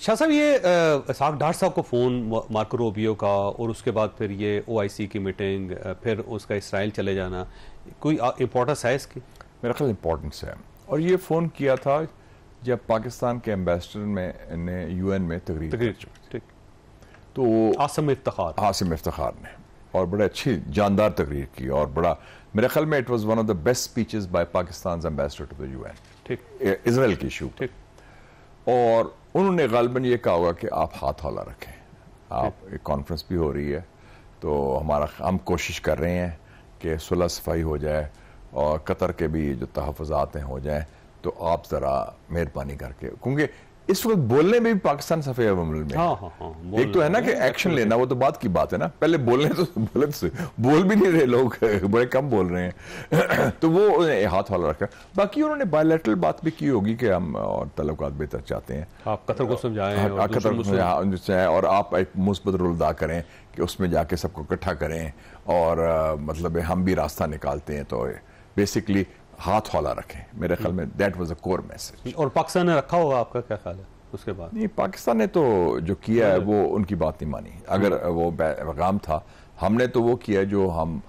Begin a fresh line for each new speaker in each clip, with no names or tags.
शाह साहब, ये साक डार साहब को फ़ोन मार्को रूबियो का और उसके बाद फिर ये OIC की मीटिंग, फिर उसका इसराइल चले जाना, कोई इम्पोर्टेंस है इसकी?
मेरा ख्याल इम्पोर्टेंस है। और ये फ़ोन किया था जब पाकिस्तान के एम्बेसडर ने UN में तकरीर
ठीक,
तो
आसिम
इफ्तिखार ने और बड़े अच्छी जानदार तकरीर की और बड़ा, मेरे ख्याल में it was one of the best speeches by Pakistan ambassador to the UN,
ठीक,
इजराइल की इशू। और उन्होंने गालिबन ये कहा होगा कि आप हाथ हौला रखें, आप एक कॉन्फ्रेंस भी हो रही है तो हम कोशिश कर रहे हैं कि सुलह सफाई हो जाए और कतर के भी जो तहफ़्फ़ुज़ात हैं हो जाए, तो आप ज़रा मेहरबानी करके, क्योंकि इस वक्त बोलने में भी पाकिस्तान सफ़े अव्वल में। एक तो है ना कि एक्शन लेना, वो तो बात की बात है ना, पहले बोलने तो बोल भी नहीं रहे लोग, बड़े कम बोल रहे हैं तो वो हाथ वाला रखा। बाकी उन्होंने बायलैटरल बात भी की होगी कि हम और तल्लुकात बेहतर चाहते हैं,
आप कतर को समझाएं
और आप एक मुस्बत रोल अदा करें कि उसमें जाके सबको इकट्ठा करें और मतलब हम भी रास्ता निकालते हैं, तो बेसिकली हाथ हौला रखें। मेरे ख्याल में that was a core message.
और पाकिस्तान ने रखा होगा, आपका क्या ख्याल है उसके बाद?
नहीं, पाकिस्तान ने तो जो किया है वो उनकी बात नहीं मानी। अगर वो पैगाम था, हमने तो वो किया जो हम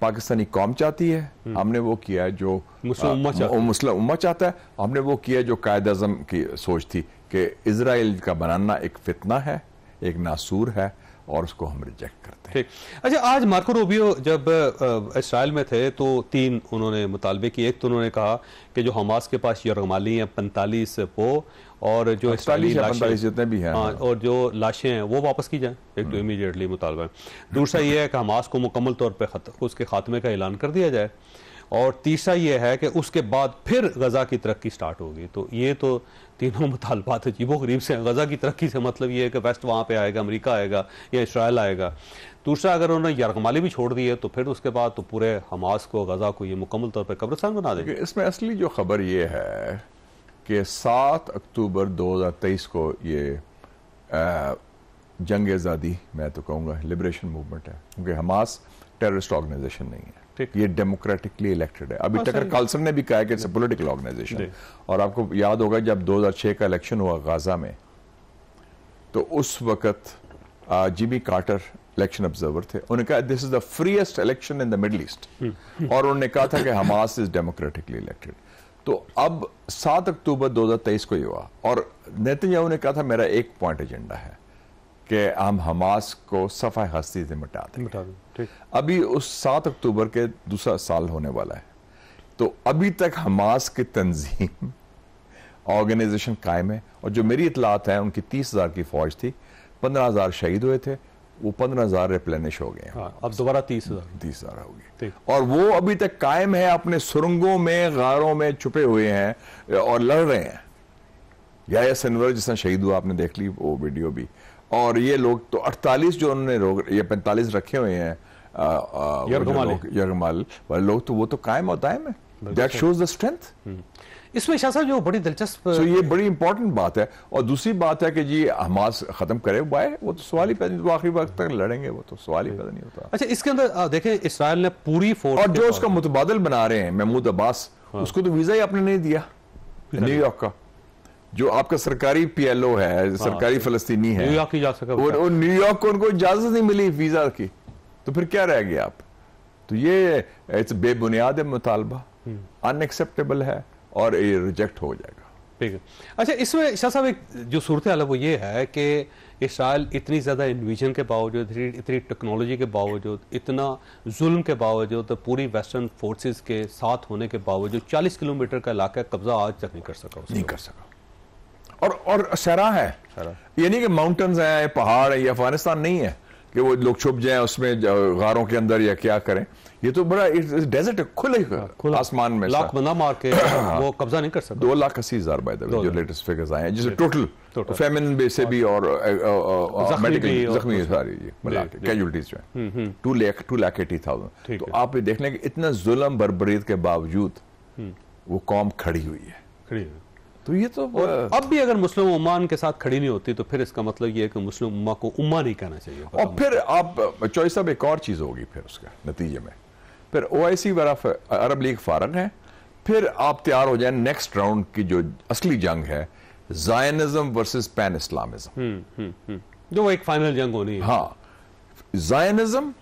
पाकिस्तानी कौम चाहती है, हमने वो किया जो मुस्लिम उम्मा चाहता है, हमने वो किया जो कायद आज़म की सोच थी कि इजराइल का बनाना एक फितना है, एक नासूर है और उसको हम रिजेक्ट करते हैं।
ठीक। अच्छा, आज मार्को रूबियो जब इसराइल में थे तो 3 उन्होंने मुतालबे किए। एक तो उन्होंने कहा कि जो हमास के पास यरगमाली हैं 45 पो और जो इसराइली लाशें
जितने भी हैं,
और जो लाशें हैं वो वापस की जाएं, एक तो इमीडिएटली मुतालबा है। दूसरा ये है कि हमास को मुकम्मल तौर पर उसके खात्मे का ऐलान कर दिया जाए, और तीसरा ये है कि उसके बाद फिर गजा की तरक्की स्टार्ट होगी। तो ये तो तीनों मुतालबात अजीबो गरीब से हैं। गजा की तरक्की से मतलब ये है कि वेस्ट वहाँ पे आएगा, अमेरिका आएगा या इसराइल आएगा। दूसरा, अगर उन्होंने यरगमाली भी छोड़ दी है तो फिर उसके बाद तो पूरे हमास को, गजा को ये मुकम्मल तौर पर कब्रिस्तान बना देंगे।
इसमें असली जो खबर ये है कि 7 अक्टूबर 2023 को ये जंग आज़ादी, मैं तो कहूँगा लिबरेशन मूवमेंट है, क्योंकि हमास टेररिस्ट ऑर्गेनाइजेशन नहीं है, ये डेमोक्रेटिकली इलेक्टेड है। अभी टकर कार्लसन ने भी कहा कि इट्स अ पॉलिटिकल ऑर्गेनाइजेशन। और आपको याद होगा जब 2006 का इलेक्शन हुआ गाजा में, तो उस वक्त जिमी कार्टर इलेक्शन ऑब्जर्वर थे, उन्होंने कहा this is the freest election in the middle east, और उन्होंने कहा था कि हमास इज डेमोक्रेटिकली इलेक्टेड। तो अब 7 अक्टूबर 2023 को ही हुआ और नेतन्याहू ने कहा था मेरा एक पॉइंट एजेंडा है कि हम हमास को सफाई हस्ती से मिटा दें। अभी उस 7 अक्टूबर के दूसरा साल होने वाला है, तो अभी तक हमास की तंजीम ऑर्गेनाइजेशन कायम है, और जो मेरी इतलात है उनकी 30,000 की फौज थी, 15,000 शहीद हुए थे, वो 15,000 रिप्लेनिश हो गए।
अब दोबारा 30,000
हो गए, और वो अभी तक कायम है, अपने सुरंगों में, गारों में छुपे हुए हैं और लड़ रहे हैं। या सिनवर जिसने शहीद हुआ, आपने देख ली वो वीडियो भी। और ये लोग तो 48 जो उन्होंने ये 45 रखे हुए हैं यरगमाल वाले लोग, तो वो तो कायम और दायम है। That shows the strength.
इसमें शाह साहब जो बड़ी दिलचस्प,
ये बड़ी इंपॉर्टेंट बात है। और दूसरी बात है कि जी हमास खत्म करे वो तो सवाल ही पैदा नहीं, तो आखिरी वक्त तक लड़ेंगे, वो तो सवाल ही पैदा नहीं होता।
अच्छा, इसके अंदर देखें इसराइल ने पूरी फोर्स,
और जो उसका मुतबादिल बना रहे हैं महमूद अब्बास, उसको तो वीजा ही आपने नहीं दिया न्यूयॉर्क का, जो आपका सरकारी PLO है, सरकारी फलस्तीनी है,
न्यूयॉर्क ही जा सका,
और न्यूयॉर्क को उनको इजाजत नहीं मिली वीजा की, तो फिर क्या रह गया आप? तो ये बेबुनियाद है मुतालबा, अनएक्सेप्टेबल है और ये रिजेक्ट हो जाएगा।
ठीक है। अच्छा, इसमें शाह साहब एक जो सूरत हाल है वो ये है कि इसराइल इतनी ज़्यादा इन्विजन के बावजूद, इतनी टेक्नोलॉजी के बावजूद, इतना जुल्म के बावजूद, तो पूरी वेस्टर्न फोर्सेस के साथ होने के बावजूद 40 किलोमीटर का इलाका कब्जा आज तक नहीं कर सका।
और सहरा है, ये नहीं कि माउंटेन्स हैं, पहाड़ है, ये अफगानिस्तान नहीं है कि वो लोग छुप जाएं उसमें गारों के अंदर या क्या करें। ये तो बड़ा डेजर्ट है, खुले आसमान में,
लाख बंदा मार के वो कब्जा नहीं कर सकता।
2,80,000 बाय द वे जो लेटेस्ट फिगर्स आए हैं, जिससे टोटल फेमिन बेस से भी और मेडिकल जख्मी सारी मिला के कैजुअलिटीज जो है 2,80,000। तो आप ये देख लें कि इतना जुल्म बर्बरीत के बावजूद वो कौम खड़ी हुई है। तो ये तो
अब भी अगर मुस्लिम उम्मान के साथ खड़ी नहीं होती तो फिर इसका मतलब ये है कि मुस्लिम उम्मा को उम्मा नहीं कहना चाहिए।
और फिर आप चॉइस अब एक और चीज होगी फिर उसके नतीजे में, फिर OIC अरब लीग फारग है, फिर आप तैयार हो जाए नेक्स्ट राउंड की जो असली जंग है ज़ायनिज्म वर्सेस पैन इस्लामिज्म,
जो एक फाइनल जंग होनी है।
हाँ, ज़ायनिज्म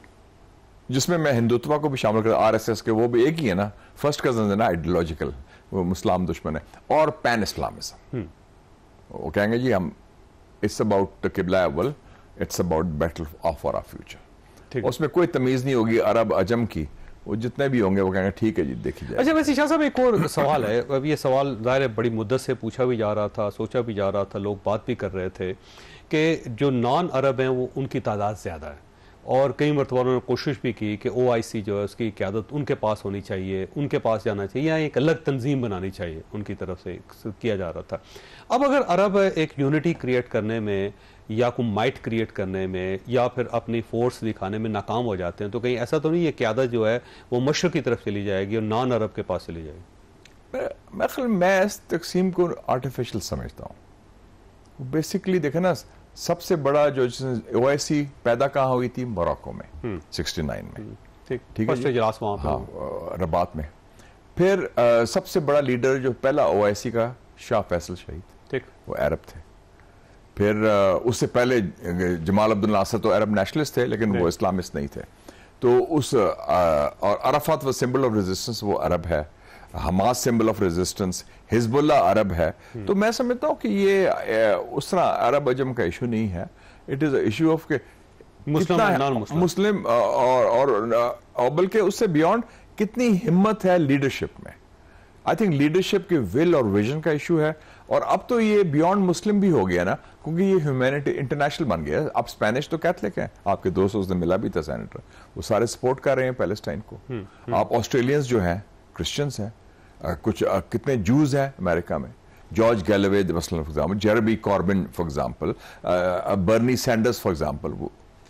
जिसमें मैं हिंदुत्व को भी शामिल कर, आरएसएस के वो भी एक ही है ना, फर्स्ट कजन है ना, आइडियोलॉजिकल, वो मुस्लिम दुश्मन है। और पैन इस्लामिज्म, वो कहेंगे जी हम इट्स अबाउट द किबला अव्वल, it's about battle of our future. उसमें कोई तमीज नहीं होगी अरब अजम की, वो जितने भी होंगे वो कहेंगे ठीक है जी देखी जाए।
अच्छा, वैसे शाह साहब एक और सवाल है, अब ये सवाल जाहिर है बड़ी मुद्दत से पूछा भी जा रहा था, सोचा भी जा रहा था, लोग बात भी कर रहे थे कि जो नॉन अरब हैं वो उनकी तादाद ज़्यादा है, और कई मरतबा उन्होंने कोशिश भी की कि OIC जो है उसकी क़यादत उनके पास होनी चाहिए, उनके पास जाना चाहिए, या एक अलग तंजीम बनानी चाहिए, उनकी तरफ से किया जा रहा था। अब अगर अरब एक यूनिटी क्रिएट करने में या कोई माइट क्रिएट करने में या फिर अपनी फोर्स दिखाने में नाकाम हो जाते हैं, तो कहीं ऐसा तो नहीं ये क़यादत जो है वो मशरक़ की तरफ चली जाएगी और नॉन अरब के पास चली जाएगी?
मैं इस तकसीम को आर्टिफिशियल समझता हूँ। बेसिकली देखे ना, सबसे बड़ा जो OIC पैदा कहाँ हुई थी? मोरक्को में 69 में, ठीक है, हाँ, रबात में। फिर सबसे बड़ा लीडर जो पहला OIC का, शाह फैसल शहीद, ठीक, वो अरब थे। फिर उससे पहले जमाल अब्दुल नासर तो अरब नेशनलिस्ट थे, लेकिन वो इस्लामिस्ट नहीं थे। तो उस और अराफात वो सिंबल ऑफ रेजिस्टेंस, वो अरब है। Hamas symbol of resistance, Hezbollah अरब है। तो मैं समझता हूँ कि ये उस तरह अरब अजम का इशू नहीं है, इट इज इशू ऑफ के मुस्लिम और बल्कि उससे बियॉन्ड कितनी हिम्मत है लीडरशिप में। आई थिंक लीडरशिप के विल और विजन का इशू है। और अब तो ये बियॉन्ड मुस्लिम भी हो गया ना, क्योंकि ये ह्यूमैनिटी इंटरनेशनल बन गया। अब स्पेनिश तो कैथलिक है, आपके दोस्त उसने मिला भी था सेनेटर, वो सारे सपोर्ट कर रहे हैं पैलेस्टाइन को। आप ऑस्ट्रेलियंस जो हैं क्रिश्चियंस हैं, कुछ कितने जूज हैं अमेरिका में, George Galloway for example, Jeremy Corbyn for example, Bernie Sanders for example,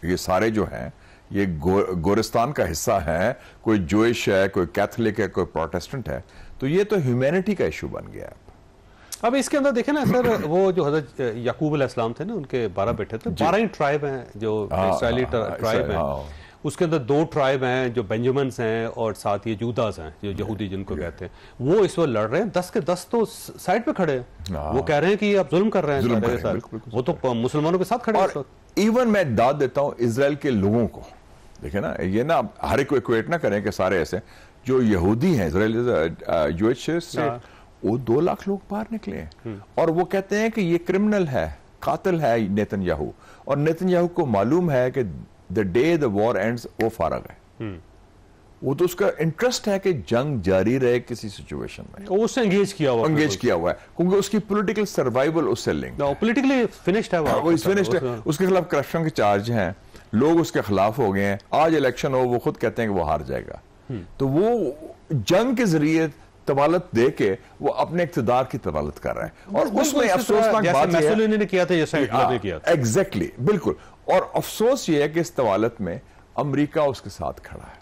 ये सारे जो हैं ये गोरिस्तान का हिस्सा है। कोई जोइश है, कोई कैथलिक है, कोई प्रोटेस्टेंट है। तो ये तो ह्यूमैनिटी का इशू बन गया।
अब इसके अंदर देखें ना सर, वो जो हज़रत याकूब अलैहिस्सलाम थे ना, उनके 12 बेटे थे, 12 ही ट्राइब हैं जो इस्राएली ट्राइब हैं। उसके अंदर 2 ट्राइब हैं जो बेंजामिन्स हैं, और साथ ये जूदास हैं जो यहूदी जिनको कहते हैं। वो इस वक्त लड़ रहे हैं, 10 के 10 तो साइड पे खड़े हैं। वो कह रहे हैं कि आप जुल्म कर रहे हैं, वो तो मुसलमानों के साथ खड़े हैं।
इवन मैं दाद देता हूँ इसराइल के लोगों को, देखे ना, ये ना हर एक को इक्वेट ना करें कि सारे ऐसे जो यहूदी हैं, इजराइल यूएस से वो 2 लाख लोग बाहर निकले हैं, और वो कहते हैं कि ये क्रिमिनल है, कातिल है नेतन्याहू। और नेतन्याहू को मालूम है कि the day the war ends वो फारग है। वो तो उसका इंटरेस्ट है कि जंग जारी रहे किसी सिचुएशन में,
उससे एंगेज किया हुआ
है, क्योंकि उसकी पॉलिटिकल सर्वाइवल उससे लिंक,
पॉलिटिकली फिनिश्ड है,
वो फिनिश्ड है। उसके खिलाफ करप्शन के चार्ज हैं, लोग उसके खिलाफ हो गए हैं। आज इलेक्शन हो, वो खुद कहते हैं कि वो हार जाएगा। तो वो जंग के जरिए तवालत दे के वो अपने इक़्तिदार की तवालत कर रहा है। और उसमें अफसोसनाक बात
ने किया था, जैसा हिटलर ने किया था।
एग्जैक्टली, बिल्कुल। और अफसोस ये है कि इस तवालत में अमेरिका उसके साथ खड़ा है,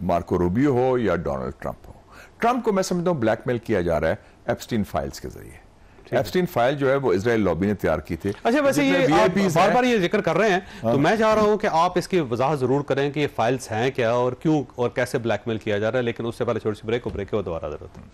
मार्को रूबियो हो या डोनाल्ड ट्रंप हो। ट्रंप को मैं समझता हूं ब्लैकमेल किया जा रहा है एप्स्टीन फाइल्स के जरिए। एप्स्टीन फाइल जो है वो इजराइल लॉबी ने तैयार की थी।
अच्छा, वैसे ये बार बार ये जिक्र कर रहे हैं, तो मैं चाह रहा हूं कि आप इसकी वजाहत जरूर करें कि ये फाइल्स हैं क्या और क्यों और कैसे ब्लैकमेल किया जा रहा है। लेकिन उससे पहले छोटी सी ब्रेक को दोबारा जरूरत है।